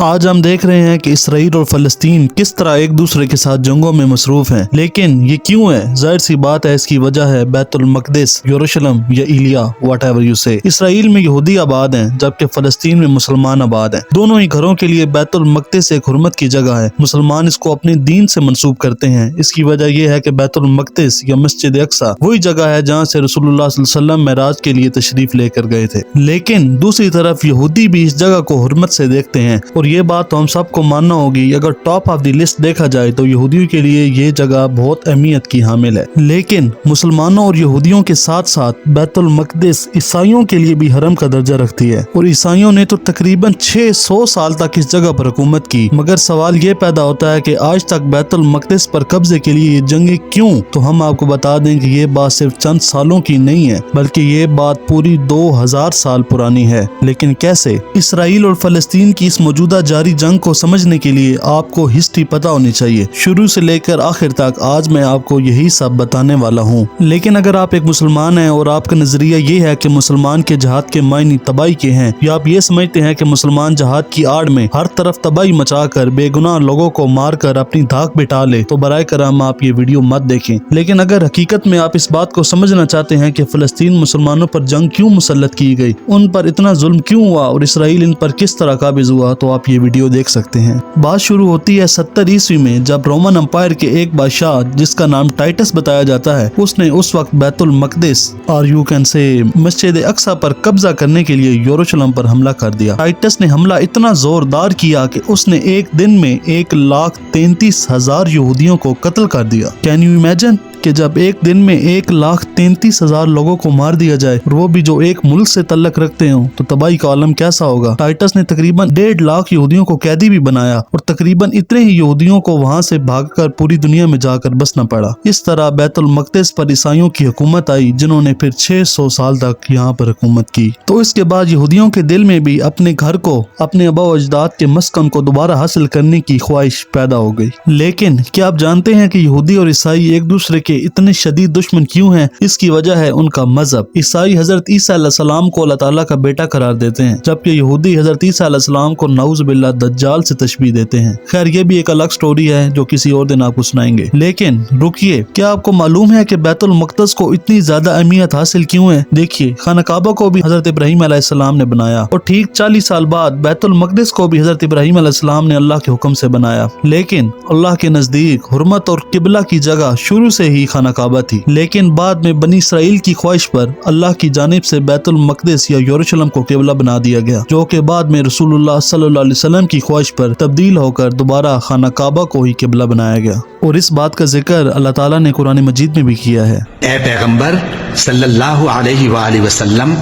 آج ہم دیکھ رہے ہیں کہ اسرائیل اور فلسطین کس طرح ایک دوسرے کے ساتھ جنگوں میں مصروف ہیں، لیکن یہ کیوں ہے؟ ظاہر سی بات ہے، اس کی وجہ ہے بیت المقدس، یروشلم یا ایلیا، واٹ ایور یو سے۔ اسرائیل میں یہودی آباد ہیں جبکہ فلسطین میں مسلمان آباد ہیں۔ دونوں ہی گھروں کے لیے بیت المقدس ایک حرمت کی جگہ ہے۔ مسلمان اس کو اپنے دین سے منسوب کرتے ہیں۔ اس کی وجہ یہ ہے کہ بیت المقدس یا مسجد اقصی وہی جگہ ہے جہاں سے رسول اللہ صلی اللہ علیہ وسلم معراج کے لیے تشریف لے کر گئے تھے۔ لیکن دوسری طرف یہودی بھی اس جگہ کو حرمت سے دیکھتے ہیں، اور یہ بات تو ہم سب کو ماننا ہوگی۔ اگر ٹاپ آف دی لسٹ دیکھا جائے تو یہودیوں کے لیے یہ جگہ بہت اہمیت کی حامل ہے۔ لیکن مسلمانوں اور یہودیوں کے ساتھ ساتھ بیت المقدس عیسائیوں کے لیے بھی حرم کا درجہ رکھتی ہے، اور عیسائیوں نے تو تقریباً 600 سال تک اس جگہ پر حکومت کی۔ مگر سوال یہ پیدا ہوتا ہے کہ آج تک بیت المقدس پر قبضے کے لیے یہ جنگیں کیوں؟ تو ہم آپ کو بتا دیں کہ یہ بات صرف چند سالوں کی نہیں ہے، بلکہ یہ بات پوری 2000 سال پرانی ہے۔ لیکن کیسے؟ اسرائیل اور فلسطین کی اس موجودہ جاری جنگ کو سمجھنے کے لیے آپ کو ہسٹری پتہ ہونی چاہیے، شروع سے لے کر آخر تک۔ آج میں آپ کو یہی سب بتانے والا ہوں۔ لیکن اگر آپ ایک مسلمان ہیں اور آپ کا نظریہ یہ ہے کہ مسلمان کے جہاد کے معنی تباہی کے ہیں، یا آپ یہ سمجھتے ہیں کہ مسلمان جہاد کی آڑ میں ہر طرف تباہی مچا کر بے گناہ لوگوں کو مار کر اپنی دھاک بٹھا لے، تو برائے کرم آپ یہ ویڈیو مت دیکھیں۔ لیکن اگر حقیقت میں آپ اس بات کو سمجھنا چاہتے ہیں کہ فلسطین مسلمانوں پر جنگ کیوں مسلط کی گئی، ان پر اتنا ظلم کیوں ہوا اور اسرائیل ان پر کس طرح قابض ہوا، تو آپ یہ ویڈیو دیکھ سکتے ہیں۔ بات شروع ہوتی ہے 70 عیسوی میں، جب رومن امپائر کے ایک بادشاہ جس کا نام ٹائٹس بتایا جاتا ہے، اس نے اس وقت بیت المقدس اور یو کین سے مسجد اقصی پر قبضہ کرنے کے لیے یروشلم پر حملہ کر دیا۔ ٹائٹس نے حملہ اتنا زوردار کیا کہ اس نے ایک دن میں 1,33,000 یہودیوں کو قتل کر دیا۔ کین یو امیجن کہ جب ایک دن میں 1,33,000 لوگوں کو مار دیا جائے، اور وہ بھی جو ایک ملک سے تعلق رکھتے ہوں، تو تباہی کا عالم کیسا ہوگا۔ ٹائٹس نے تقریباً 1.5 لاکھ یہودیوں کو قیدی بھی بنایا، اور تقریباً اتنے ہی یہودیوں کو وہاں سے بھاگ کر پوری دنیا میں جا کر بسنا پڑا۔ اس طرح بیت المقدس پر عیسائیوں کی حکومت آئی، جنہوں نے پھر 600 سال تک یہاں پر حکومت کی۔ تو اس کے بعد یہودیوں کے دل میں بھی اپنے گھر کو، اپنے آباء و اجداد کے مسکن کو دوبارہ حاصل کرنے کی خواہش پیدا ہو گئی۔ لیکن کیا آپ جانتے ہیں کہ یہودی اور عیسائی ایک دوسرے کے اتنے شدید دشمن کیوں ہیں؟ اس کی وجہ ہے ان کا مذہب۔ عیسائی حضرت عیسیٰ علیہ السلام کو اللہ تعالیٰ کا بیٹا قرار دیتے ہیں، جبکہ یہودی حضرت عیسیٰ علیہ السلام کو نعوذ باللہ دجال سے تشبیہ دیتے ہیں۔ خیر، یہ بھی ایک الگ سٹوری ہے جو کسی اور دن آپ کو سنائیں گے۔ لیکن رکیے، کیا آپ کو معلوم ہے کہ بیت المقدس کو اتنی زیادہ اہمیت حاصل کیوں ہے؟ دیکھیے، خانہ کعبہ کو بھی حضرت ابراہیم علیہ السلام نے بنایا، اور ٹھیک 40 سال بعد بیت المقدس کو بھی حضرت ابراہیم علیہ السلام نے اللہ کے حکم سے بنایا۔ لیکن اللہ کے نزدیک حرمت اور قبلہ کی جگہ شروع سے ہی خانہ کعبہ تھی، لیکن بعد میں بنی اسرائیل کی خواہش پر اللہ کی جانب سے بیت المقدس یا یروشلم کو قبلہ بنا دیا گیا، جو کہ بعد میں رسول اللہ صلی اللہ علیہ وسلم کی خواہش پر تبدیل ہو کر دوبارہ خانہ کعبہ کو ہی قبلہ بنایا گیا۔ اور اس بات کا ذکر اللہ تعالیٰ نے قرآن مجید میں بھی کیا ہے۔ اے پیغمبر صلی اللہ علیہ وآلہ وسلم،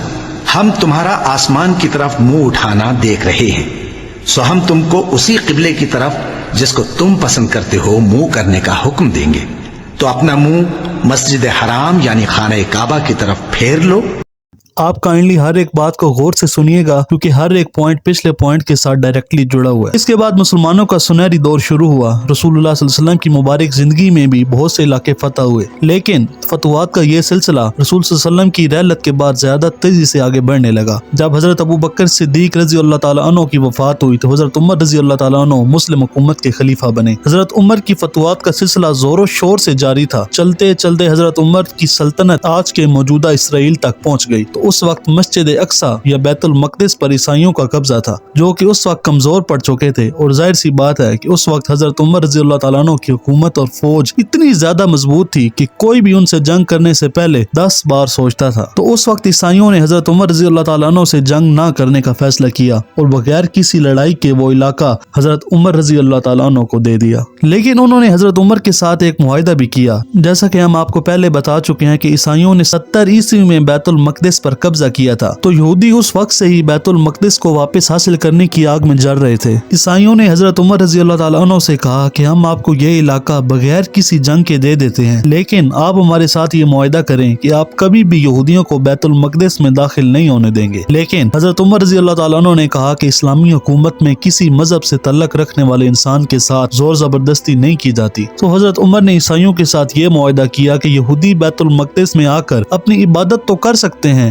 ہم تمہارا آسمان کی طرف منہ اٹھانا دیکھ رہے ہیں، سو ہم تم کو اسی قبلے کی طرف جس کو تم پسند کرتے ہو منہ کرنے کا حکم دیں گے، تو اپنا منہ مسجد حرام یعنی خانہ کعبہ کی طرف پھیر لو۔ آپ کائنڈلی ہر ایک بات کو غور سے سنیے گا، کیونکہ ہر ایک پوائنٹ پچھلے پوائنٹ کے ساتھ ڈائریکٹلی جڑا ہوا ہے۔ اس کے بعد مسلمانوں کا سنہری دور شروع ہوا۔ رسول اللہ صلی اللہ علیہ وسلم کی مبارک زندگی میں بھی بہت سے علاقے فتح ہوئے، لیکن فتوحات کا یہ سلسلہ رسول صلی اللہ علیہ وسلم کی رحلت کے بعد زیادہ تیزی سے آگے بڑھنے لگا۔ جب حضرت ابو بکر صدیق رضی اللہ تعالیٰ عنہ کی وفات ہوئی تو حضرت عمر رضی اللہ تعالیٰ عنہ مسلم حکومت کے خلیفہ بنے۔ حضرت عمر کی فتوحات کا سلسلہ زور و شور سے جاری تھا۔ چلتے چلتے حضرت عمر کی سلطنت آج کے موجودہ اسرائیل تک پہنچ گئی۔ تو اس وقت مسجد اقصی یا بیت المقدس پر عیسائیوں کا قبضہ تھا، جو کہ اس وقت کمزور پڑ چکے تھے، اور ظاہر سی بات ہے کہ اس وقت حضرت عمر رضی اللہ تعالیٰ عنہ کی حکومت اور فوج اتنی زیادہ مضبوط تھی کہ کوئی بھی ان سے جنگ کرنے سے پہلے 10 بار سوچتا تھا۔ تو اس وقت عیسائیوں نے حضرت عمر رضی اللہ تعالیٰ عنہ سے جنگ نہ کرنے کا فیصلہ کیا، اور بغیر کسی لڑائی کے وہ علاقہ حضرت عمر رضی اللہ تعالیٰ عنہ کو دے دیا۔ لیکن انہوں نے حضرت عمر کے ساتھ ایک معاہدہ بھی کیا، جیسا کہ ہم آپ کو پہلے بتا چکے ہیں کہ عیسائیوں نے 70 عیسوی میں بیت المقدس پر قبضہ کیا تھا، تو یہودی اس وقت سے ہی بیت المقدس کو واپس حاصل کرنے کی آگ میں جل رہے تھے۔ عیسائیوں نے حضرت عمر رضی اللہ تعالیٰ عنہ سے کہا کہ ہم آپ کو یہ علاقہ بغیر کسی جنگ کے دے دیتے ہیں، لیکن آپ ہمارے ساتھ یہ معاہدہ کریں کہ آپ کبھی بھی یہودیوں کو بیت المقدس میں داخل نہیں ہونے دیں گے۔ لیکن حضرت عمر رضی اللہ تعالیٰ عنہ نے کہا کہ اسلامی حکومت میں کسی مذہب سے تعلق رکھنے والے انسان کے ساتھ زور زبردستی نہیں کی جاتی۔ تو حضرت عمر نے عیسائیوں کے ساتھ یہ معاہدہ کیا کہ یہودی بیت المقدس میں آ کر اپنی عبادت تو کر سکتے ہیں،